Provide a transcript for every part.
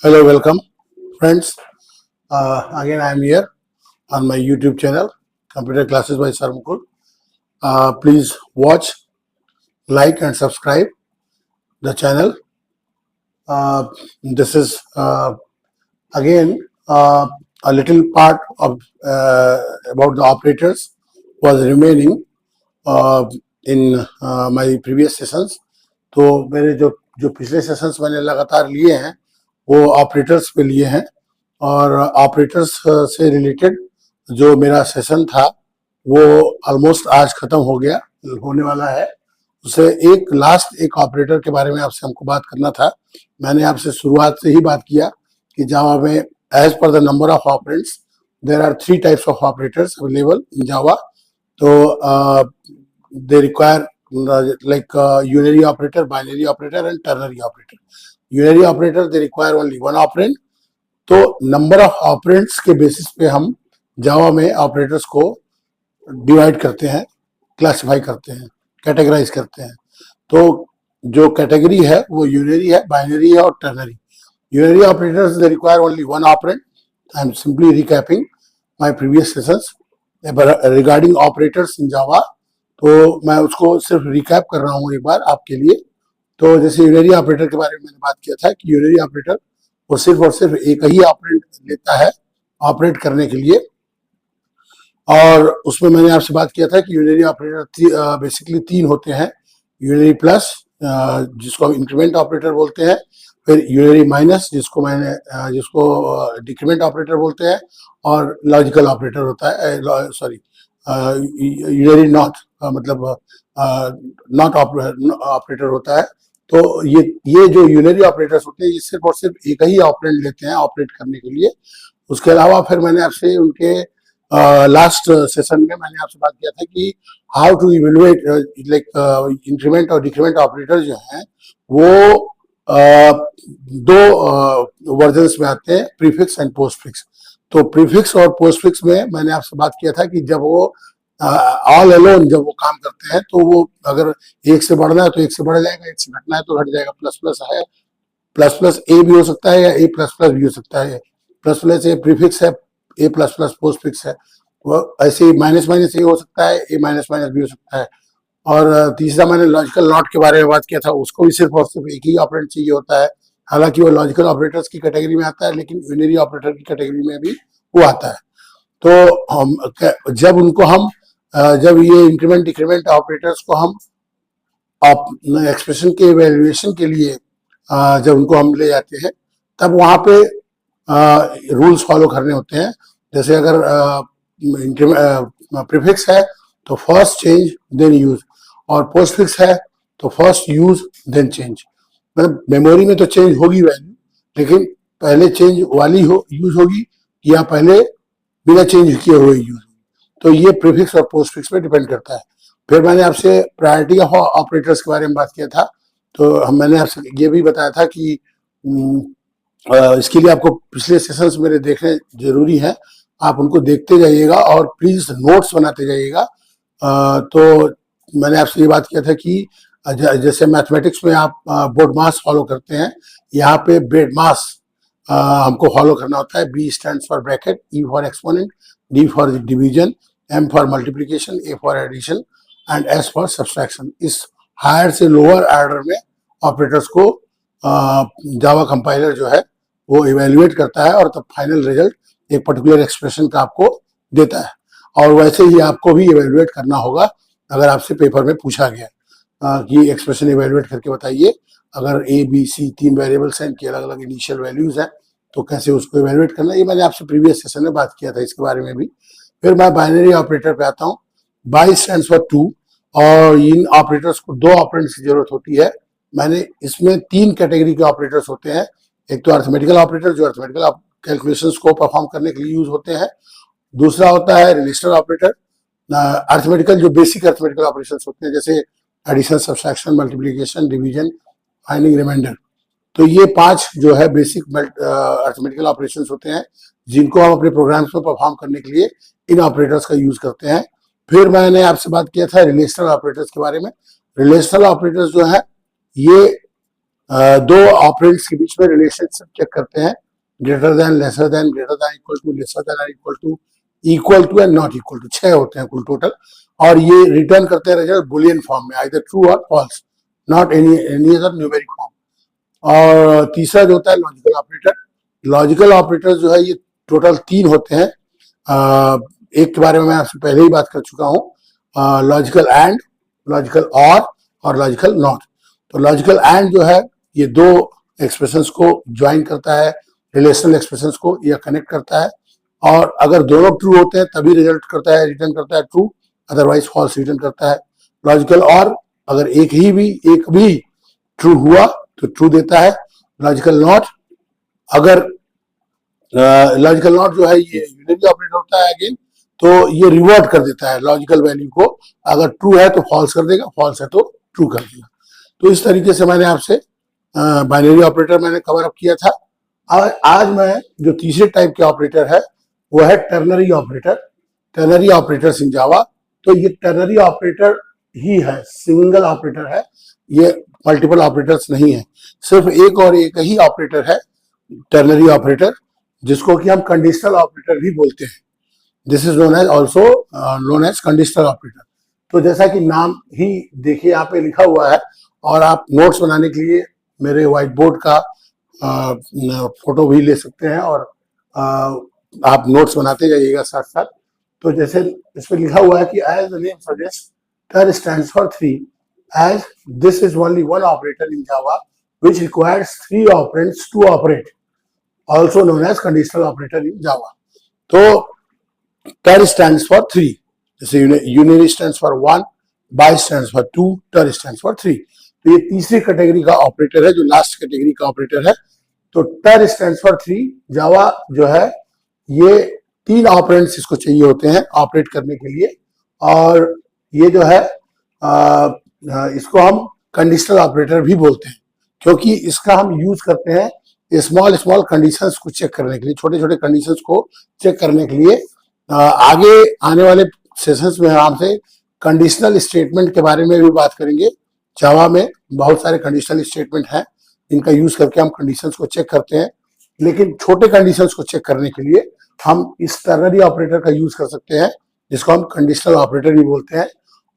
Hello, welcome, friends. Again, I am here on my YouTube channel, Computer Classes by Sir Mukul. Please watch, like, and subscribe the channel. This is again a little part of about the operators was remaining in my previous sessions. तो मेरे जो जो पिछले sessions मैंने लगातार लिए हैं वो ऑपरेटर्स पे लिए हैं और ऑपरेटर्स से रिलेटेड जो मेरा सेशन था वो ऑलमोस्ट आज खत्म हो गया होने वाला है। उससे एक ऑपरेटर के बारे में आपसे हमको बात करना था। मैंने आपसे शुरुआत से ही बात किया कि जावा में as per the number of operands there are 3 types of operators available in Java. तो they require like unary operator, binary operator, and ternary operator. Unary operator they require only one operand. तो number of operands के basis पे हम जावा में operators को divide करते हैं, classify करते हैं, कैटेगराइज करते हैं। तो जो कैटेगरी है वो यूनरी है, बाइनरी है और ternary. Unary operators they require only one operand. I am simply recapping my previous sessions regarding operators in Java. तो मैं उसको सिर्फ रिकैप कर रहा हूँ एक बार आपके लिए। तो जैसे यूनरी ऑपरेटर के बारे में मैंने बात किया था कि यूनरी ऑपरेटर वो सिर्फ और सिर्फ एक ही ऑपरेंड लेता है ऑपरेट करने के लिए। और उसमें मैंने आपसे बात किया था कि यूनरी ऑपरेटर बेसिकली 3 होते हैं। यूनरी प्लस जिसको हम इंक्रीमेंट ऑपरेटर बोलते हैं, फिर यूनरी माइनस जिसको डिक्रीमेंट ऑपरेटर बोलते हैं, और लॉजिकल ऑपरेटर होता है, सॉरी यूनरी नॉट मतलब नॉट ऑपरेटर होता है। तो ये जो यूनरी ऑपरेटर्स होते हैं ये सिर्फ और सिर्फ एक ही ऑपरेंड लेते हैं ऑपरेट करने के लिए। उसके अलावा फिर मैंने आपसे उनके लास्ट सेशन में मैंने आपसे बात किया था कि how to evaluate like increment और डिक्रीमेंट ऑपरेटर जो हैं वो दो वर्जन्स में आते हैं, प्रीफिक्स एंड पोस्टफिक्स। तो प्रीफिक्स और पोस्टफिक्स में मैंने आपसे बात किया था कि जब वो ऑल अलोन जब वो काम करते हैं तो वो अगर 1 से बढ़ना है तो 1 से बढ़ जाएगा, 1 से घटना है तो घट जाएगा। प्लस प्लस है, प्लस प्लस ए भी हो सकता है या ए प्लस प्लस भी हो सकता है। प्लस प्लस ए प्रीफिक्स है, ए प्लस प्लस पोस्टफिक्स है। वो ऐसे ही माइनस माइनस ए हो सकता है, ए माइनस माइनस भी हो सकता है। और तीसरा मैंने लॉजिकल नॉट के बारे में बात किया था, उसको भी सिर्फ और सिर्फ एक ही ऑपरेंड चाहिए होता है। हालांकि वो लॉजिकल ऑपरेटर्स की कैटेगरी में आता है लेकिन यूनरी ऑपरेटर की कैटेगरी में भी वो आता है। तो हम जब ये इंक्रीमेंट डिक्रीमेंट ऑपरेटर्स को हम एक्सप्रेशन के इवैल्यूएशन के लिए जब उनको हम ले जाते हैं तब वहाँ पे रूल्स फॉलो करने होते हैं। जैसे अगर प्रीफिक्स है तो फर्स्ट चेंज देन यूज, और पोस्टफिक्स है तो फर्स्ट यूज देन चेंज। मतलब मेमोरी में तो चेंज होगी वैल्यू, लेकिन पहले चेंज वाली यूज होगी या पहले बिना चेंज किए हुए यूज। तो ये प्रीफिक्स और पोस्टफिक्स पे डिपेंड करता है। फिर मैंने आपसे प्रायोरिटी ऑफ ऑपरेटर्स के बारे में बात किया था। तो मैंने आपसे ये भी बताया था कि इसके लिए आपको पिछले सेशंस मेरे देखने जरूरी है, आप उनको देखते जाइएगा और प्लीज नोट्स बनाते जाइएगा। तो मैंने आपसे ये बात किया था कि जैसे मैथमेटिक्स में आप बोर्ड मास फॉलो करते हैं, यहाँ पे ब्रेड मास हमको फॉलो करना होता है। B stands for bracket, E for exponent, D for division, M for multiplication, A for addition and S for subtraction. इस हायर से लोअर ऑर्डर में ऑपरेटर्स को जावा कंपाइलर जो है वो इवेल्युएट करता है और तब फाइनल रिजल्ट एक पर्टिकुलर एक्सप्रेशन का आपको देता है। और वैसे ही आपको भी इवेल्युएट करना होगा अगर आपसे पेपर में पूछा गया कि एक्सप्रेशन इवेल्युएट करके बताइए। अगर ए बी सी 3 वेरिएबल्स हैं, इनकी अलग अलग इनिशियल वैल्यूज हैं, तो कैसे उसको इवेल्युएट करना, ये मैंने आपसे प्रीवियस सेशन में बात किया था इसके बारे में भी। फिर मैं बाइनरी ऑपरेटर पे आता हूँ। बाई स्टैंड्स फॉर 2, और इन ऑपरेटर्स को 2 ऑपरेंड्स की जरूरत होती है। मैंने इसमें 3 कैटेगरी के ऑपरेटर्स होते हैं। एक तो अर्थमेटिकल ऑपरेटर जो अर्थमेटिकल कैलकुलेशंस को परफॉर्म करने के लिए यूज होते हैं। दूसरा होता है रिलेशनल ऑपरेटर, अर्थमेटिकल जो बेसिक अर्थमेटिकल ऑपरेशंस होते हैं जैसे addition, subtraction, multiplication, division, finding remainder. तो ये 5 जो है बेसिक अर्थमेटिकल ऑपरेशंस होते हैं जिनको हम अपने प्रोग्राम्स में परफॉर्म करने के लिए इन ऑपरेटर्स का यूज करते हैं। फिर मैंने आपसे बात किया था रिलेशनल ऑपरेटर्स के बारे में। रिलेशनल ऑपरेटर्स जो है ये दो ऑपरेंड्स के बीच में रिलेशनशिप चेक करते हैं, greater than, lesser than, greater than equal to, lesser than और equal to and not equal to, 6 होते हैं कुल टोटल। और ये रिटर्न करते हैं रिजल्ट बुलियन फॉर्म में, आइदर ट्रू और false, not any other numeric form. और तीसरा जो होता है लॉजिकल ऑपरेटर। लॉजिकल ऑपरेटर जो है ये टोटल 3 होते हैं। एक के बारे में मैं आपसे पहले ही बात कर चुका हूँ, लॉजिकल एंड, लॉजिकल और लॉजिकल नॉट। तो लॉजिकल एंड जो है ये दो एक्सप्रेशंस को ज्वाइन करता है, रिलेशनल एक्सप्रेशंस को यह कनेक्ट करता है, और अगर दोनों ट्रू होते हैं तभी रिजल्ट करता है, रिटर्न करता है ट्रू, अदरवाइज फॉल्स रिटर्न करता है। लॉजिकल और अगर एक भी ट्रू हुआ तो ट्रू देता है। लॉजिकल नॉट, अगर लॉजिकल नॉट जो है ये यूनिटरी ऑपरेटर होता है अगेन, तो ये रिवर्ट कर देता है लॉजिकल वैल्यू को, अगर ट्रू है तो फॉल्स कर देगा, फॉल्स है तो ट्रू कर देगा। तो इस तरीके से मैंने आपसे बाइनरी ऑपरेटर मैंने कवर अप किया था। आज मैं जो तीसरे टाइप के ऑपरेटर है वो है ternary operator, ternary operators in Java. तो ये टर्नरी ऑपरेटर ही है, सिंगल ऑपरेटर है, ये मल्टीपल ऑपरेटर्स नहीं है, सिर्फ एक और एक ही ऑपरेटर है टर्नरी ऑपरेटर, जिसको कि हम कंडीशनल ऑपरेटर भी बोलते हैं। This is known as also known as conditional operator. तो जैसा कि नाम ही देखिए यहाँ पे लिखा हुआ है, और आप नोट्स बनाने के लिए मेरे व्हाइट बोर्ड का फोटो भी ले सकते हैं, और आप नोट्स बनाते जाइएगा साथ साथ। तो जैसे इस पर लिखा हुआ है कि एज द नेम सजेस्ट, टर stands for 3, as this is only one operator in Java which requires 3 operands to operate, also known as conditional operator in Java. तो tar stands for 3, जैसे unary stands for 1, by stands for 2, tar stands for 3। तो ये तीसरी category का operator है, जो last category का operator है। तो tar stands for 3, जावा जो है ये 3 ऑपरेंड्स इसको चाहिए होते हैं ऑपरेट करने के लिए, और ये जो है इसको हम कंडीशनल ऑपरेटर भी बोलते हैं, क्योंकि इसका हम यूज करते हैं स्मॉल कंडीशंस को चेक करने के लिए, छोटे छोटे कंडीशंस को चेक करने के लिए। आगे आने वाले सेशंस में हम आपसे कंडीशनल स्टेटमेंट के बारे में भी बात करेंगे। जावा में बहुत सारे कंडीशनल स्टेटमेंट हैं जिनका यूज करके हम कंडीशंस को चेक करते हैं, लेकिन छोटे कंडीशंस को चेक करने के लिए हम इस टर्नरी ऑपरेटर का यूज कर सकते हैं, जिसको हम कंडीशनल ऑपरेटर भी बोलते हैं।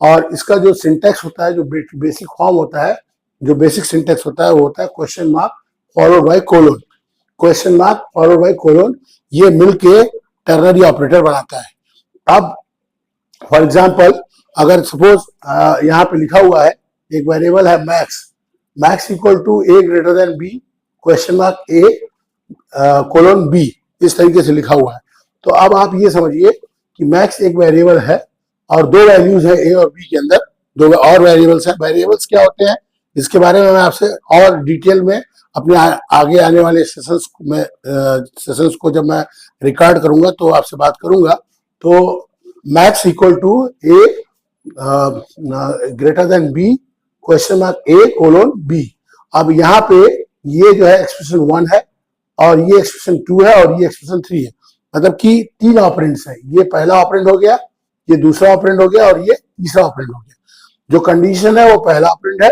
और इसका जो सिंटैक्स होता है, जो बेसिक फॉर्म होता है, जो बेसिक सिंटैक्स होता है वो होता है question mark followed by colon, question mark followed by colon, ये मिलके टर्नरी ऑपरेटर बनाता है। अब फॉर एग्जांपल अगर सपोज यहाँ पे लिखा हुआ है एक वेरिएबल है max equal to A greater than B, question mark A colon B, इस तरीके से लिखा हुआ है। तो अब आप ये समझिए कि मैक्स एक वेरिएबल है और दो वैल्यूज है ए और बी के अंदर, दो और वेरिएबल्स हैं। वेरिएबल्स क्या होते हैं इसके बारे में मैं आपसे और डिटेल में अपने आगे आने वाले सेशंस को जब मैं रिकॉर्ड करूंगा तो आपसे बात करूंगा। तो max equal to A greater than B, question mark A colon B. अब यहाँ पे ये जो है एक्सप्रेशन 1 है, और ये एक्सप्रेशन 2 है, और ये एक्सप्रेशन 3 है, मतलब कि 3 ऑपरेंड्स है। ये पहला ऑपरेंड हो गया, ये दूसरा ऑपरेंड हो गया, और ये तीसरा ऑपरेंड हो गया। जो कंडीशन है वो पहला ऑपरेंड है,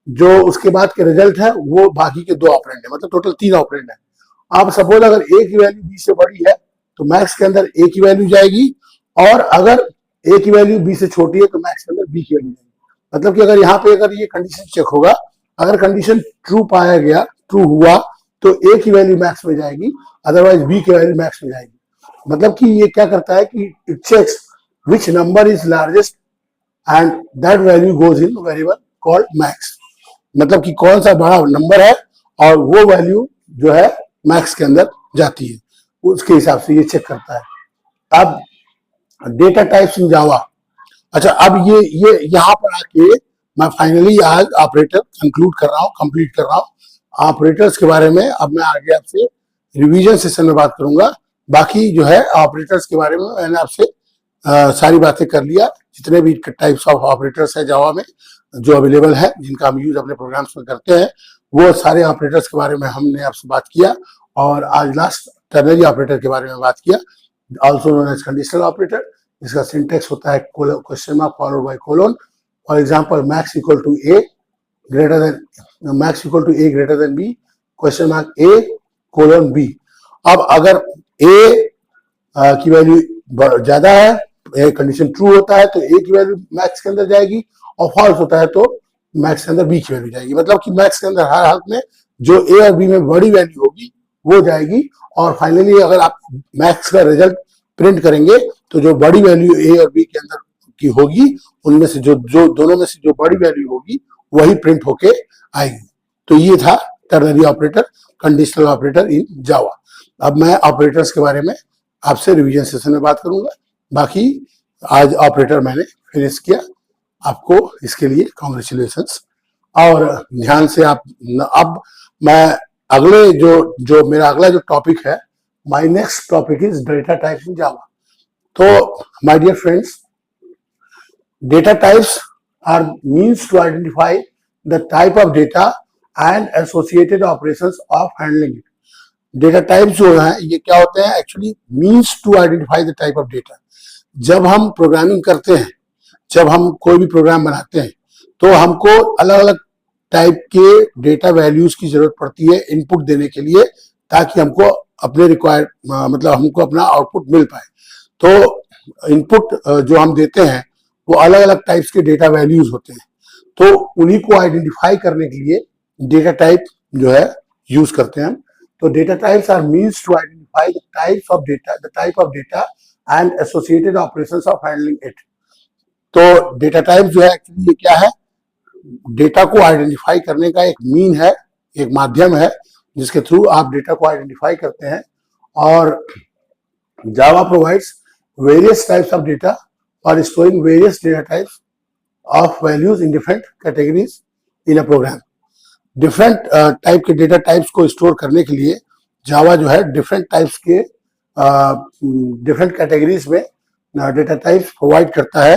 जो उसके बाद के रिजल्ट है वो बाकी के 2 ऑपरेंड है, मतलब टोटल 3 ऑपरेंड है। आप सपोज अगर ए की वैल्यू बी से बड़ी है तो मैक्स के अंदर ए की वैल्यू जाएगी, और अगर ए की वैल्यू बी से छोटी है तो मैक्स के अंदर बी की वैल्यू जाएगी। मतलब कि अगर यहाँ पे अगर ये कंडीशन चेक होगा, अगर कंडीशन ट्रू पाया गया, ट्रू हुआ, तो ए की वैल्यू मैक्स में जाएगी, अदरवाइज बी की वैल्यू मैक्स में जाएगी। मतलब कि ये क्या करता है कि it checks which number is largest and that value goes in variable called max. मतलब कि कौन सा बड़ा नंबर है और वो वैल्यू जो है मैक्स के अंदर जाती है, उसके हिसाब से ये चेक करता है। अब डेटा टाइप्स इन जावा, अच्छा अब ये यहाँ पर आके मैं फाइनली आज ऑपरेटर कंप्लीट कर रहा हूँ। ऑपरेटर्स के बारे में अब मैं आगे आपसे रिवीजन सेशन में बात करूंगा। बाकी जो है ऑपरेटर्स के बारे में मैंने आपसे सारी बातें कर लिया। जितने भी टाइप्स ऑफ ऑपरेटर्स है जावा में जो अवेलेबल है, जिनका हम यूज अपने प्रोग्राम्स में करते हैं, वो सारे ऑपरेटर्स के बारे में हमने आपसे बात किया। और आज लास्ट टर्नरी ऑपरेटर के बारे में बात किया, also known as conditional operator, जिसका सिंटेक्स होता है question mark followed by colon. For example max equal to A greater than max equal to A greater than B, question mark A colon B. अब अगर ए की value ज्यादा है, condition true होता है तो ए की वैल्यू मैक्स के अंदर जाएगी, और फॉल्स होता है तो मैक्स के अंदर बी की वैल्यू जाएगी। मतलब कि मैक्स के अंदर हर हालत में जो ए और बी में बड़ी वैल्यू होगी वो जाएगी, और फाइनली अगर आप मैक्स का रिजल्ट प्रिंट करेंगे तो जो बड़ी वैल्यू ए और बी के अंदर की होगी उनमें से जो दोनों में से जो बड़ी वैल्यू होगी वही प्रिंट होके आएगी। तो ये था ternary operator, conditional operator in जावा। अब मैं ऑपरेटर्स के बारे में आपसे रिवीजन सेशन में बात करूंगा। बाकी आज ऑपरेटर मैंने फिनिश किया, आपको इसके लिए कॉन्ग्रेचुलेशंस। और ध्यान से आप अब मैं अगले जो मेरा अगला जो टॉपिक है, my next topic is data types in Java. तो my dear friends, data types are means to identify the type of data and associated operations of handling it. Data types जो है ये क्या होते हैं, actually means to identify the type of data. जब हम programming करते हैं, जब हम कोई भी प्रोग्राम बनाते हैं तो हमको अलग अलग टाइप के डेटा वैल्यूज की जरूरत पड़ती है इनपुट देने के लिए, ताकि हमको अपने रिक्वायर्ड मतलब हमको अपना आउटपुट मिल पाए। तो इनपुट जो हम देते हैं वो अलग अलग टाइप्स के डेटा वैल्यूज होते हैं, तो उन्हीं को आइडेंटिफाई करने के लिए डेटा टाइप जो है यूज करते हैं हम। तो data types are means to identify the type of data and associated operations of handling it. तो डेटा टाइप जो है एक्चुअली ये क्या है, डेटा को आइडेंटिफाई करने का एक मीन है, एक माध्यम है जिसके थ्रू आप डेटा को आइडेंटिफाई करते हैं। और Java provides various types of data और storing various data types of values in different categories in a program. Different type के डेटा टाइप्स को स्टोर करने के लिए जावा जो है डिफरेंट टाइप्स के डिफरेंट कैटेगरीज में डेटा टाइप्स प्रोवाइड करता है।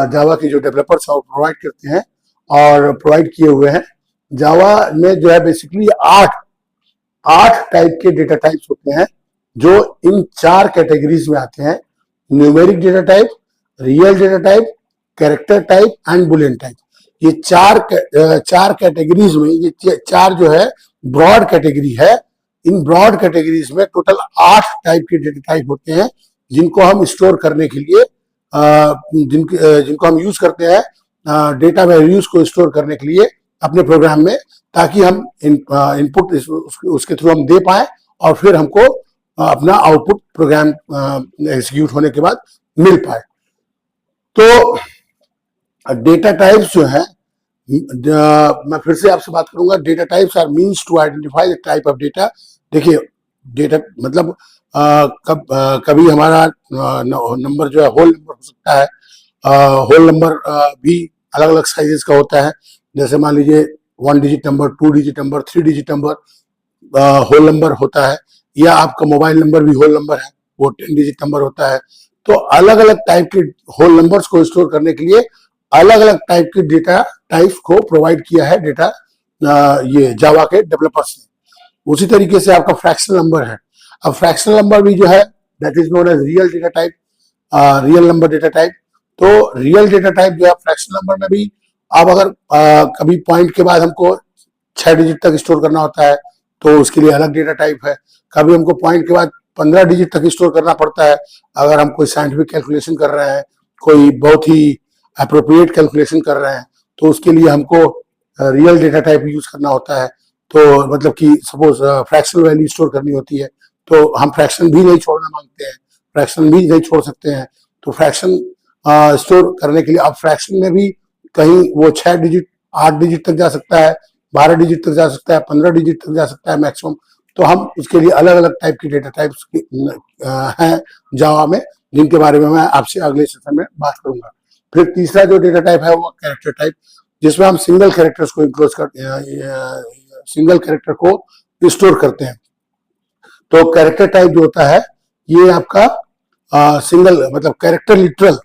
जावा के जो डेवलपर्स हैं वो प्रोवाइड करते हैं और प्रोवाइड किए हुए हैं। जावा में जो है बेसिकली आठ टाइप के डेटा टाइप्स होते हैं जो इन 4 कैटेगरीज में आते हैं: numeric data type, real data type, character type and Boolean type. ये चार कैटेगरीज में, ये 4 जो है ब्रॉड कैटेगरी है। इन ब्रॉड कैटेगरीज में टोटल 8 टाइप के डेटा टाइप होते हैं जिनको हम स्टोर करने के लिए जिनको हम यूज करते हैं डेटा वैल्यूज को स्टोर करने के लिए अपने प्रोग्राम में, ताकि हम इनपुट उसके थ्रू हम दे पाए और फिर हमको अपना आउटपुट प्रोग्राम एग्जीक्यूट होने के बाद मिल पाए। तो डेटा टाइप्स जो है, मैं फिर से आपसे बात करूंगा, data types are means to identify the type of data. देखिए डेटा मतलब कभी हमारा नंबर जो है होल नंबर हो सकता है, होल नंबर भी अलग अलग साइजेस का होता है। जैसे मान लीजिए 1 digit number, 2 digit number, 3 digit number whole number होता है, या आपका मोबाइल नंबर भी होल नंबर है, वो 10 डिजिट नंबर होता है। तो अलग अलग टाइप के होल नंबर्स को स्टोर करने के लिए अलग अलग टाइप के डेटा टाइप्स को प्रोवाइड किया है डेटा ये जावा के डेवलपर्स ने। उसी तरीके से आपका फ्रैक्शनल नंबर है। अब फ्रैक्शनल नंबर भी जो है that is known as real data type, real number data type. तो रियल डेटा टाइप जो है फ्रैक्शनल नंबर में भी अब अगर कभी पॉइंट के बाद हमको 6 डिजिट तक स्टोर करना होता है तो उसके लिए अलग डेटा टाइप है। कभी हमको पॉइंट के बाद 15 डिजिट तक स्टोर करना पड़ता है अगर हम कोई साइंटिफिक कैलकुलेशन कर रहे हैं, कोई बहुत ही अप्रोप्रिएट कैलकुलेशन कर रहे हैं, तो उसके लिए हमको रियल डेटा टाइप यूज करना होता है। तो मतलब कि सपोज फ्रैक्शनल वैल्यू स्टोर करनी होती है तो हम फ्रैक्शन भी नहीं छोड़ना मांगते हैं, फ्रैक्शन भी नहीं छोड़ सकते हैं। तो फ्रैक्शन स्टोर करने के लिए अब फ्रैक्शन में भी कहीं वो 6 डिजिट 8 डिजिट तक जा सकता है, 12 डिजिट तक जा सकता है, 15 डिजिट तक जा सकता है मैक्सिमम। तो हम उसके लिए अलग अलग टाइप की डेटा टाइप्स हैं जावा में, जिनके बारे में मैं आपसे अगले सेशन में बात करूंगा। फिर तीसरा जो डेटा टाइप है वो कैरेक्टर टाइप, जिसमें हम सिंगल कैरेक्टर्स को इंक्लोज करते हैं, सिंगल कैरेक्टर को स्टोर करते हैं। तो कैरेक्टर टाइप जो होता है ये आपका सिंगल मतलब कैरेक्टर लिटरल।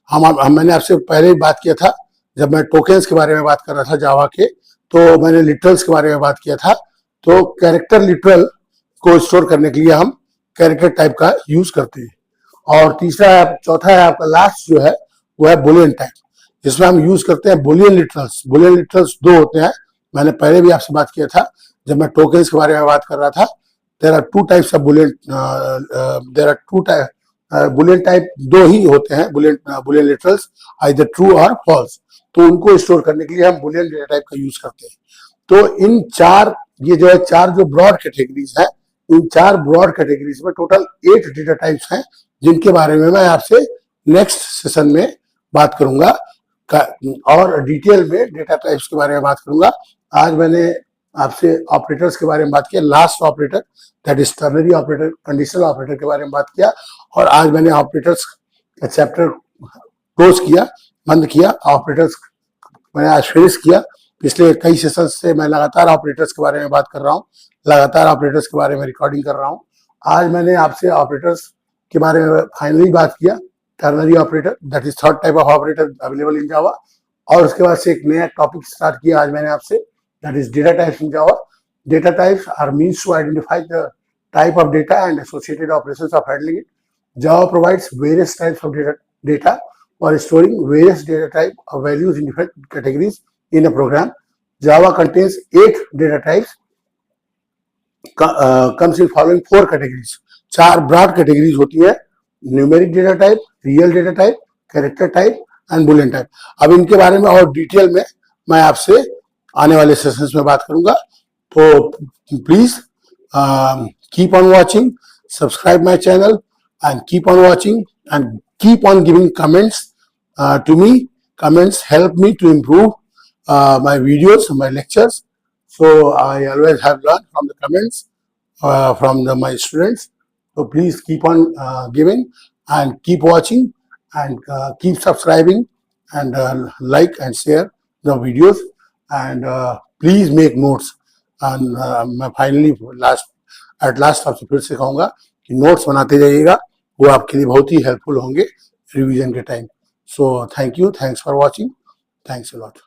मैंने आपसे पहले ही बात किया था जब मैं टोकन्स के बारे में बात कर रहा था जावा के, तो मैंने लिटरल्स के बारे में बात किया था। तो कैरेक्टर लिटरल को स्टोर करने के लिए हम कैरेक्टर टाइप का यूज करते हैं। और चौथा है आपका लास्ट जो है वो है बुलियन टाइप, जिसमें हम यूज करते हैं बुलियन लिटरल्स। बुलियन लिटरल्स 2 होते हैं, मैंने पहले भी आपसे बात किया था जब मैं टोकन्स के बारे में बात कर रहा था. There are two types of boolean, there are two type boolean type, दो ही होते हैं बुलियन लिटरल्स, आइदर ट्रू और फॉल्स. तो उनको स्टोर करने के लिए हम बुलियन डेटा टाइप का यूज करते हैं. तो इन चार, ये जो है चार जो ब्रॉड कैटेगरीज है, इन चार ब्रॉड कैटेगरीज में टोटल 8 डेटा टाइप्स हैं जिनके बारे में मैं आपसे नेक्स्ट सेशन में बात करूंगा और डिटेल में डेटा टाइप्स के बारे में बात करूंगा. आज मैंने आपसे ऑपरेटर्स के बारे में बात किया, last operator that is ternary operator, conditional operator के बारे में बात किया. और आज मैंने ऑपरेटर्स का चैप्टर क्लोज किया, बंद किया. ऑपरेटर्स मैंने आज फिनिश किया. पिछले कई सेशन से मैं लगातार ऑपरेटर्स के बारे में बात कर रहा हूँ, लगातार ऑपरेटर्स के बारे में रिकॉर्डिंग कर रहा हूँ. आज मैंने आपसे ऑपरेटर्स के बारे में फाइनली बात किया, ternary operator that is third type of operator available in Java. और उसके बाद से एक नया टॉपिक स्टार्ट किया आज मैंने आपसे, that is data types in Java. Data types are means to identify the type of data and associated operations of handling it. Java provides various types of data for storing various data type of values in different categories in a program. Java contains 8 data types, comes in following 4 categories. 4 broad categories होती है, numeric data type, real data type, character type and Boolean type. अब इनके बारे में और detail में मैं आपसे आने वाले सेशंस में बात करूंगा. तो please keep on watching, subscribe my channel and keep on watching and keep on giving comments to me. Comments help me to improve my videos, my lectures. So I always have learned from the comments from my students. So please keep on giving and keep watching and keep subscribing and like and share the videos and please make notes. And मैं finally at last आपसे फिर से कहूंगा कि notes बनाते जाइएगा, वो आपके लिए बहुत ही हेल्पफुल होंगे रिवीजन के time. So thank you, thanks for watching, thanks a lot.